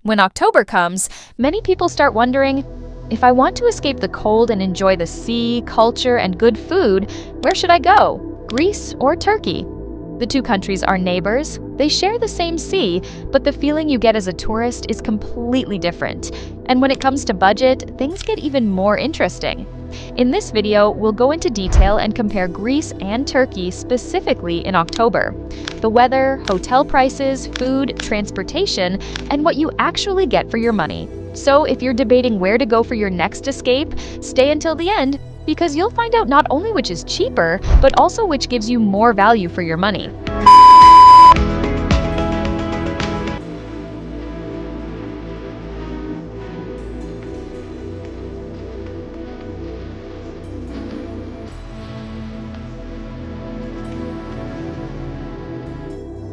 When October comes, many people start wondering, if I want to escape the cold and enjoy the sea, culture, and good food, where should I go? Greece or Turkey? The two countries are neighbors. They share the same sea, but the feeling you get as a tourist is completely different. And when it comes to budget, things get even more interesting. In this video, we'll go into detail and compare Greece and Turkey specifically in October. The weather, hotel prices, food, transportation, and what you actually get for your money. So if you're debating where to go for your next escape, stay until the end, because you'll find out not only which is cheaper, but also which gives you more value for your money.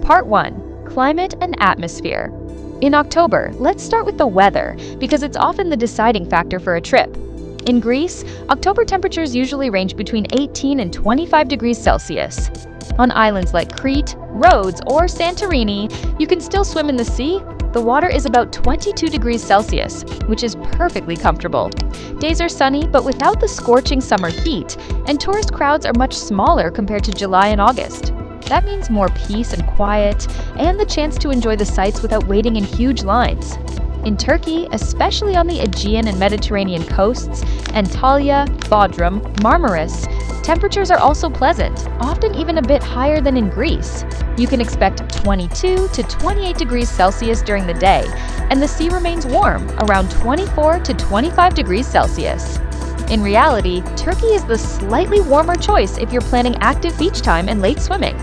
Part 1. Climate and atmosphere. In October, let's start with the weather, because it's often the deciding factor for a trip. In Greece, October temperatures usually range between 18 and 25 degrees Celsius. On islands like Crete, Rhodes, or Santorini, you can still swim in the sea. The water is about 22 degrees Celsius, which is perfectly comfortable. Days are sunny, but without the scorching summer heat, and tourist crowds are much smaller compared to July and August. That means more peace and quiet, and the chance to enjoy the sights without waiting in huge lines. In Turkey, especially on the Aegean and Mediterranean coasts, Antalya, Bodrum, Marmaris, temperatures are also pleasant, often even a bit higher than in Greece. You can expect 22 to 28 degrees Celsius during the day, and the sea remains warm, around 24 to 25 degrees Celsius. In reality, Turkey is the slightly warmer choice if you're planning active beach time and late swimming.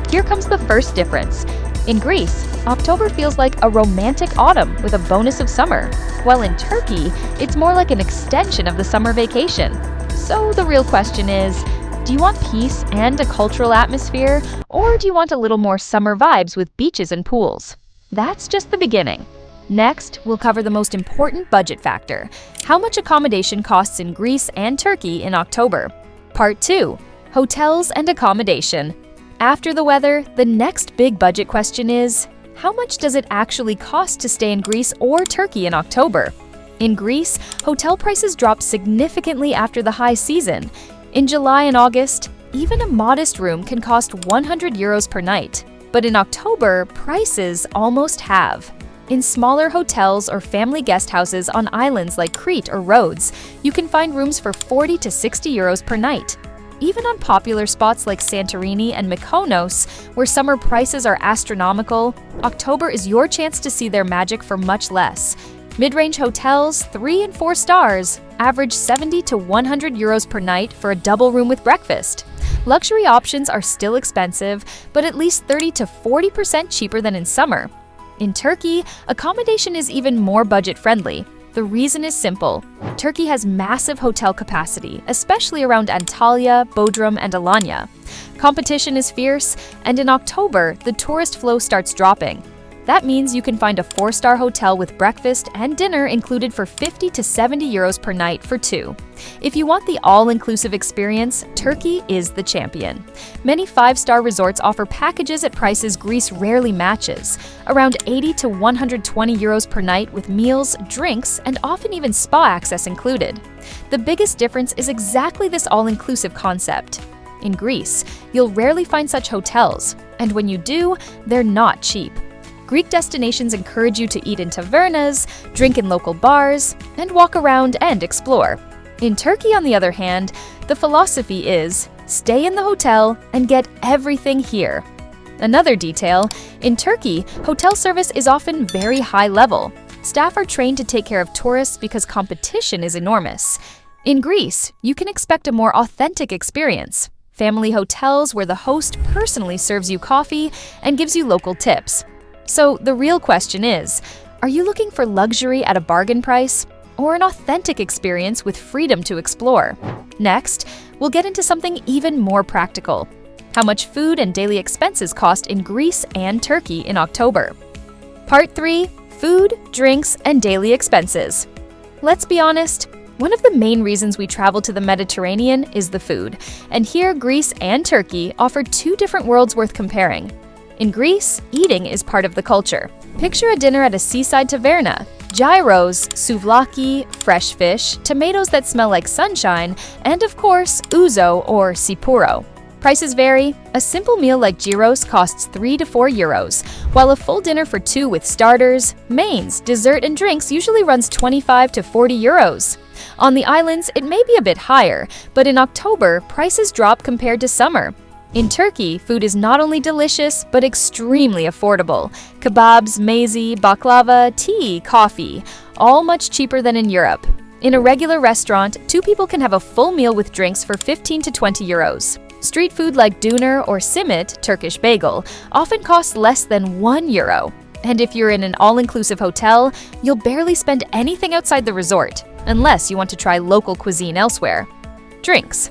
Here comes the first difference. In Greece, October feels like a romantic autumn with a bonus of summer, while in Turkey, it's more like an extension of the summer vacation. So the real question is, do you want peace and a cultural atmosphere, or do you want a little more summer vibes with beaches and pools? That's just the beginning. Next, we'll cover the most important budget factor, how much accommodation costs in Greece and Turkey in October. Part 2. Hotels and accommodation. After the weather, the next big budget question is, how much does it actually cost to stay in Greece or Turkey in October? In Greece, hotel prices drop significantly after the high season. In July and August, even a modest room can cost 100 euros per night. But in October, prices almost halve. In smaller hotels or family guest houses on islands like Crete or Rhodes, you can find rooms for 40 to 60 euros per night. Even on popular spots like Santorini and Mykonos, where summer prices are astronomical, October is your chance to see their magic for much less. Mid-range hotels, 3 and 4 stars, average 70 to 100 euros per night for a double room with breakfast. Luxury options are still expensive, but at least 30 to 40% cheaper than in summer. In Turkey, accommodation is even more budget-friendly. The reason is simple. Turkey has massive hotel capacity, especially around Antalya, Bodrum, and Alanya. Competition is fierce, and in October, the tourist flow starts dropping. That means you can find a 4-star hotel with breakfast and dinner included for 50 to 70 euros per night for 2. If you want the all-inclusive experience, Turkey is the champion. Many 5-star resorts offer packages at prices Greece rarely matches, around 80 to 120 euros per night with meals, drinks, and often even spa access included. The biggest difference is exactly this all-inclusive concept. In Greece, you'll rarely find such hotels, and when you do, they're not cheap. Greek destinations encourage you to eat in tavernas, drink in local bars, and walk around and explore. In Turkey, on the other hand, the philosophy is, stay in the hotel and get everything here. Another detail, in Turkey, hotel service is often very high level. Staff are trained to take care of tourists because competition is enormous. In Greece, you can expect a more authentic experience. Family hotels where the host personally serves you coffee and gives you local tips. So the real question is, are you looking for luxury at a bargain price, or an authentic experience with freedom to explore? Next, we'll get into something even more practical. How much food and daily expenses cost in Greece and Turkey in October. Part 3. Food, drinks, and daily expenses. Let's be honest, one of the main reasons we travel to the Mediterranean is the food, and here Greece and Turkey offer two different worlds worth comparing. In Greece, eating is part of the culture. Picture a dinner at a seaside taverna. Gyros, souvlaki, fresh fish, tomatoes that smell like sunshine, and of course, ouzo or sipuro. Prices vary. A simple meal like gyros costs 3 to 4 euros, while a full dinner for two with starters, mains, dessert, and drinks usually runs 25 to 40 euros. On the islands, it may be a bit higher, but in October, prices drop compared to summer. In Turkey, food is not only delicious, but extremely affordable. Kebabs, meze, baklava, tea, coffee, all much cheaper than in Europe. In a regular restaurant, two people can have a full meal with drinks for 15 to 20 euros. Street food like döner or simit, Turkish bagel, often costs less than 1 euro. And if you're in an all-inclusive hotel, you'll barely spend anything outside the resort, unless you want to try local cuisine elsewhere. Drinks.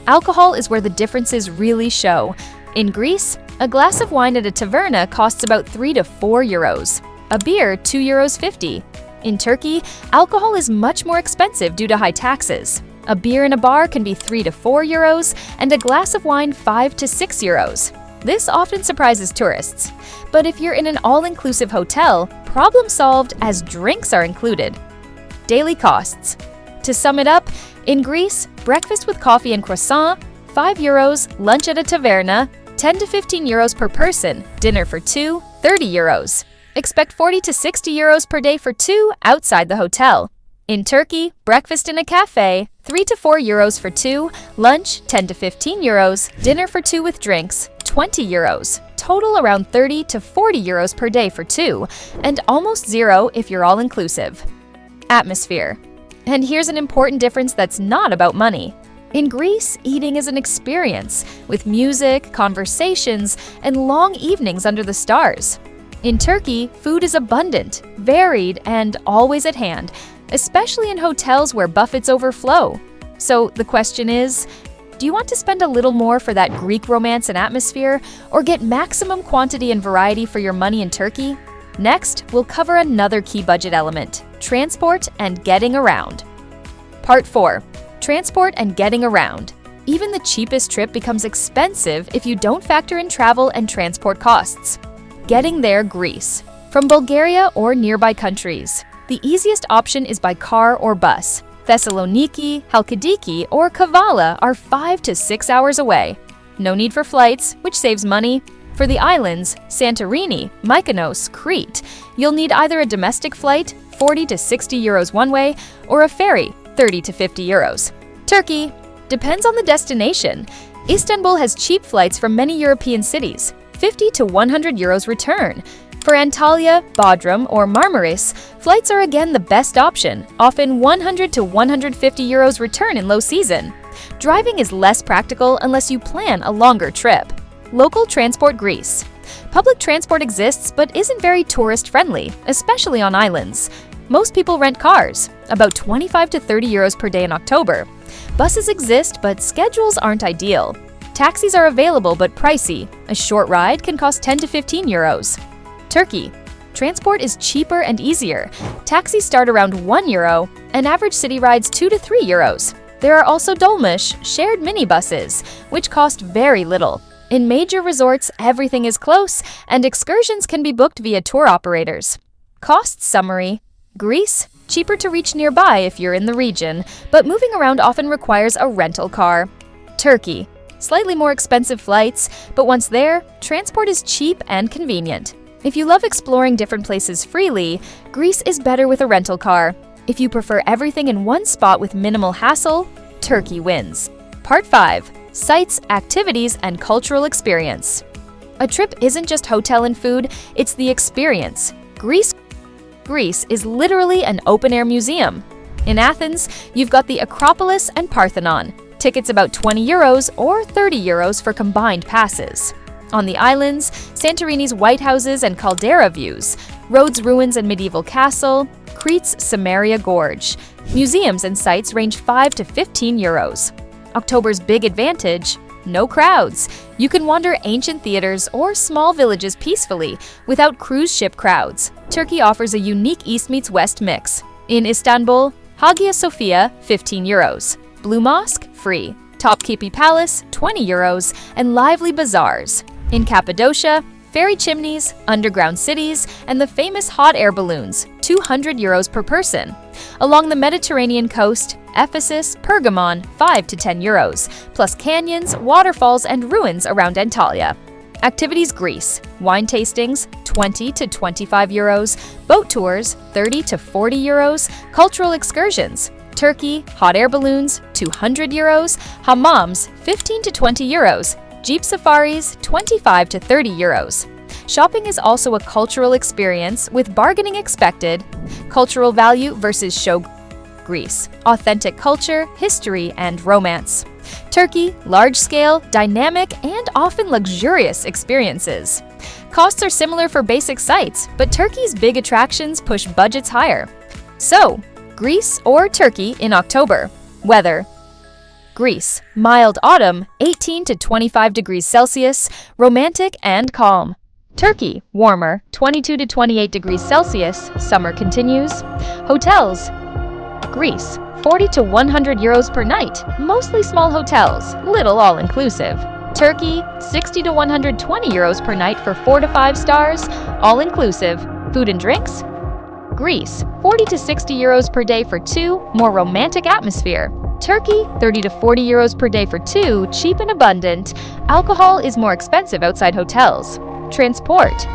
Alcohol is where the differences really show. In Greece, a glass of wine at a taverna costs about 3 to 4 euros. A beer, 2.50 euros. In Turkey, alcohol is much more expensive due to high taxes. A beer in a bar can be 3 to 4 euros, and a glass of wine 5 to 6 euros. This often surprises tourists. But if you're in an all-inclusive hotel, problem solved as drinks are included. Daily costs. To sum it up, in Greece, breakfast with coffee and croissant, 5 euros, lunch at a taverna, 10 to 15 euros per person, dinner for two, 30 euros. Expect 40 to 60 euros per day for two outside the hotel. In Turkey, breakfast in a cafe, 3 to 4 euros for two, lunch 10 to 15 euros, dinner for two with drinks, 20 euros. Total around 30 to 40 euros per day for two, and almost zero if you're all-inclusive. Atmosphere. And here's an important difference that's not about money. In Greece, eating is an experience, with music, conversations, and long evenings under the stars. In Turkey, food is abundant, varied, and always at hand, especially in hotels where buffets overflow. So the question is, do you want to spend a little more for that Greek romance and atmosphere, or get maximum quantity and variety for your money in Turkey? Next, we'll cover another key budget element: transport and getting around. Part 4. Transport and getting around. Even the cheapest trip becomes expensive if you don't factor in travel and transport costs. Getting there, Greece. From Bulgaria or nearby countries, the easiest option is by car or bus. Thessaloniki, Halkidiki, or Kavala are 5 to 6 hours away. No need for flights, which saves money. For the islands, Santorini, Mykonos, Crete, you'll need either a domestic flight, 40 to 60 euros one way, or a ferry, 30 to 50 euros. Turkey depends on the destination. Istanbul has cheap flights from many European cities, 50 to 100 euros return. For Antalya, Bodrum, or Marmaris, flights are again the best option, often 100 to 150 euros return in low season. Driving is less practical unless you plan a longer trip. Local transport Greece. Public transport exists but isn't very tourist-friendly, especially on islands. Most people rent cars, about 25 to 30 euros per day in October. Buses exist, but schedules aren't ideal. Taxis are available but pricey. A short ride can cost 10 to 15 euros. Turkey. Transport is cheaper and easier. Taxis start around 1 euro, and average city rides 2 to 3 euros. There are also dolmuş, shared minibuses, which cost very little. In major resorts, everything is close, and excursions can be booked via tour operators. Cost summary. Greece, cheaper to reach nearby if you're in the region, but moving around often requires a rental car. Turkey. Slightly more expensive flights, but once there, transport is cheap and convenient. If you love exploring different places freely, Greece is better with a rental car. If you prefer everything in one spot with minimal hassle, Turkey wins. Part 5. Sights, activities, and cultural experience. A trip isn't just hotel and food, it's the experience. Greece is literally an open-air museum. In Athens, you've got the Acropolis and Parthenon. Tickets about 20 euros or 30 euros for combined passes. On the islands, Santorini's white houses and caldera views, Rhodes ruins and medieval castle, Crete's Samaria Gorge. Museums and sites range 5 to 15 euros. October's big advantage: no crowds. You can wander ancient theaters or small villages peacefully without cruise ship crowds. Turkey offers a unique East meets West mix. In Istanbul, Hagia Sophia, 15 euros. Blue Mosque, free. Topkapi Palace, 20 euros, and lively bazaars. In Cappadocia, Fairy chimneys, underground cities, and the famous hot air balloons, €200 per person. Along the Mediterranean coast, Ephesus, Pergamon, €5 to €10, plus canyons, waterfalls, and ruins around Antalya. Activities Greece: wine tastings, €20 to €25, boat tours, €30 to €40, cultural excursions. Turkey: hot air balloons, €200, hammams, €15 to €20, jeep safaris, €25 to €30. Shopping is also a cultural experience with bargaining expected. Cultural value versus show. Greece: authentic culture, history, and romance. Turkey: large-scale, dynamic, and often luxurious experiences. Costs are similar for basic sites, but Turkey's big attractions push budgets higher. So, Greece or Turkey in October. Weather. Greece: mild autumn, 18 to 25 degrees Celsius, romantic and calm. Turkey: warmer, 22 to 28 degrees Celsius, summer continues. Hotels. Greece: €40 to €100 per night, mostly small hotels, little all-inclusive. Turkey: €60 to €120 per night for 4 to 5 stars, all-inclusive. Food and drinks. Greece: €40 to €60 per day for 2, more romantic atmosphere. Turkey: €30 to €40 per day for 2, cheap and abundant. Alcohol is more expensive outside hotels. Transport.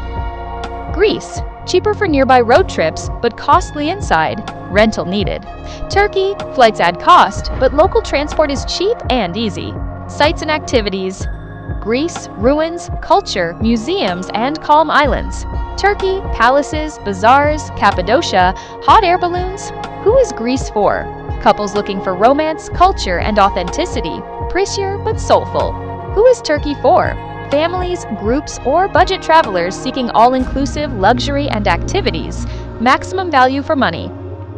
Greece: cheaper for nearby road trips, but costly inside. Rental needed. Turkey: flights add cost, but local transport is cheap and easy. Sites and activities. Greece: ruins, culture, museums, and calm islands. Turkey: palaces, bazaars, Cappadocia, hot air balloons. Who is Greece for? Couples looking for romance, culture, and authenticity. Pricier but soulful. Who is Turkey for? Families, groups, or budget travelers seeking all-inclusive luxury and activities. Maximum value for money.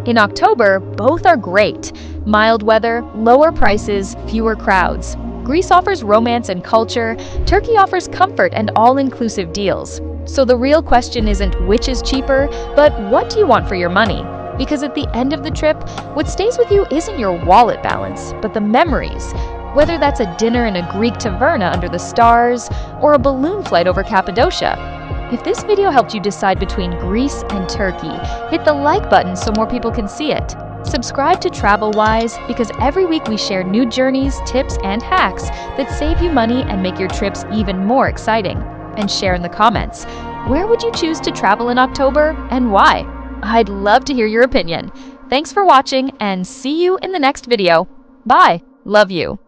In October, both are great. Mild weather, lower prices, fewer crowds. Greece offers romance and culture. Turkey offers comfort and all-inclusive deals. So the real question isn't which is cheaper, but what do you want for your money? Because at the end of the trip, what stays with you isn't your wallet balance, but the memories. Whether that's a dinner in a Greek taverna under the stars or a balloon flight over Cappadocia. If this video helped you decide between Greece and Turkey, hit the like button so more people can see it. Subscribe to TravelWise because every week we share new journeys, tips, and hacks that save you money and make your trips even more exciting. And share in the comments, where would you choose to travel in October and why? I'd love to hear your opinion. Thanks for watching and see you in the next video. Bye. Love you.